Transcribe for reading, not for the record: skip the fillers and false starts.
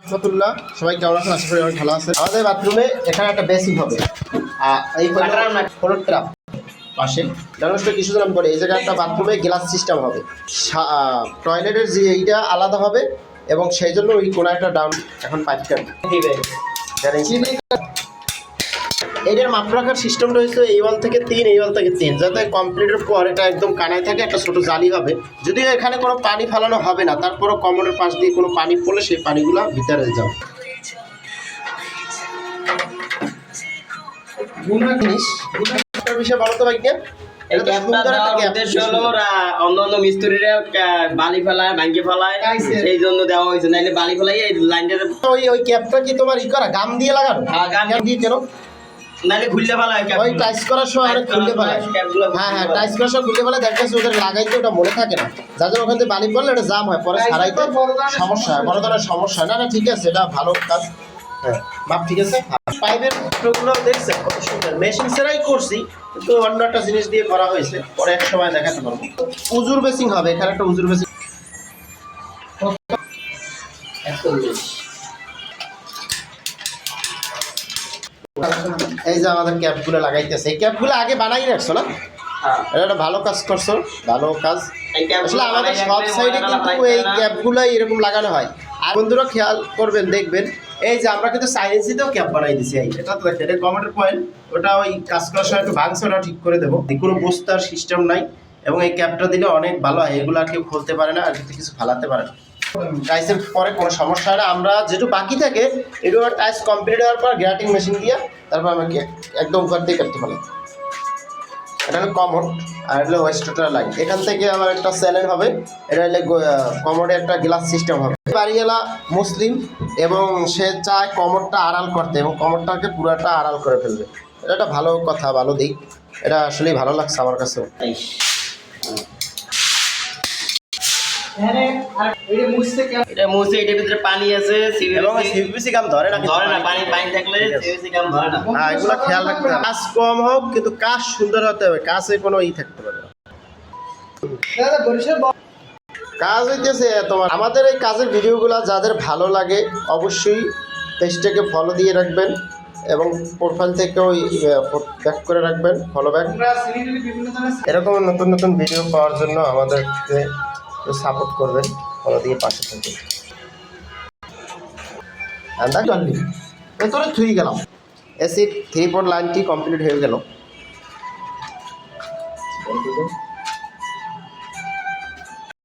রহমতুল্লাহ, সবাই কেমন আছেন? আশা করি অনেক ভালো আছেন। আমাদের বাথরুমে এখানে একটা বেসিন হবে, এই ফ্লোর ট্র্যাপ পাশে ডানোসটা কিছুদিন আমি পরে এই জায়গায় একটা বাথরুমে গ্লাস সিস্টেম হবে, টয়লেটের যে এইটা আলাদা হবে এবং সেই জন্য ওই কোনো একটা ডাউন এখন পাইপ দিবে। এটার মাপ রাখার সিস্টেমটা হচ্ছে এই ওয়াল থেকে 3, এই ওয়াল থেকে 3, যাতে কমপ্লিটের পর এটা একদম কানায় থাকে। একটা ছোটো জালি হবে, যদিও এখানে কোনো পানি ফেলানো হবে না, তারপরও কমনের পাশ দিয়ে কোনো পানি পড়লে সেই পানিগুলো ভিতরে যাবে। বিষয় বলো তো ভাই, অন্যান্য মিস্ত্রিরা বালি ফেলায় ভাঙ্গে ফেলায়, সেই জন্য দেওয়া হয়েছে। নাইলে বালি ফেলাই এই লাইনটা ওই ক্যাপটা কি তোমার ই করা গাম দিয়ে লাগানো? গাম দিয়ে কেন? নাইলে খুললে ফেলায়, ওই টাইস করার সময় অনেক খুললে ফেলায়। হ্যাঁ, টাইস করার সময় খুললে ফেলায়, দেখা যাচ্ছে ওদের লাগাইতে ওটা মনে থাকে না, যার জন্য ওখান থেকে বালি পড়লে এটা জাম হয়, পরে সারাইতে সমস্যা হয়, বড় ধরনের সমস্যা হয়। না ঠিক আছে, এটা ভালো কাজ। হ্যাঁ, মাপ ঠিক আছে। পাইপের টুকরো দেখছেন কত সুন্দর, মেশিন ছাড়াই করছি, কিন্তু অন্য একটা জিনিস দিয়ে করা হয়েছে, পরে এক সময় দেখাতে পারবো। উজুর বেসিং হবে, এখানে একটা উজুর বেসিং। এই যে আমাদের ক্যাপগুলো লাগাইতেছে, এই ক্যাপগুলো আগে বানাই রাখছো না? এটা একটা ভালো কাজ করছো, ভালো কাজ। আসলে আমাদের সব সাইডে কিন্তু এই ক্যাপগুলোই এরকম লাগানো হয়। আর বন্ধুরা খেয়াল করবেন, দেখবেন এই যে আমরা কিন্তু সাইলেন্সিতেও ক্যাপ বানাই দিছি। এটা তো দেখেন, এটা কমেন্টের পয়েন্ট, ওটা ওই কাজ করার সময় একটু ভাঙছে, ওটা ঠিক করে দেবো। কোনো বস্তার সিস্টেম নাই এবং এই ক্যাপটা দিলে অনেক ভালো হয়, এগুলো কেউ খুলতে পারে না আর কিছু ফালাতে পারে না। টাইসের পরে কোনো সমস্যা হয় না। আমরা যেটু বাকি থাকে এটু টাইস কমপ্লিট হওয়ার পর গ্রাটিং মেশিন দিয়ে তারপর আমাকে একদম উপর দিয়ে কাটতে পারে। এটা হলো কমোড আর হলো ওয়েস্টার লাইন। এখান থেকে আবার একটা চ্যানেল হবে, এটা হলে কমোডে একটা গ্লাস সিস্টেম হবে। বাড়িওয়ালা মুসলিম এবং সে চায় কমোডটা আড়াল করতে এবং কমোডটাকে পুরাটা আড়াল করে ফেলবে। এটা একটা ভালো কথা, ভালো দিক, এটা আসলেই ভালো লাগছে আমার কাছেও। এটা মুছে, এটার ভিতরে পানি আছে, সিভিসি কাম ধরে না, পানি থাকলে সিভিসি কাম ধরে না। হ্যাঁ, এগুলো খেয়াল রাখতে হবে। কাজ কম হোক কিন্তু কাজ সুন্দর হতে হবে, কাজে কোনো থাকতে পারে না। কাজ হইতেছে তোমার। আমাদের এই কাজের ভিডিওগুলো যাদের ভালো লাগে অবশ্যই পেজটাকে ফলো দিয়ে রাখবেন এবং প্রোফাইল থেকে ওই ব্যাক করে রাখবেন, ফলো ব্যাক। এরকম নতুন নতুন ভিডিও পাওয়ার জন্য আমাদেরকে সাপোর্ট করবেন, ফলো দিয়ে পাশে থাকবেন। এতরে থুই গেলাম, এসি 3 লাইনটি কমপ্লিট হয়ে গেল।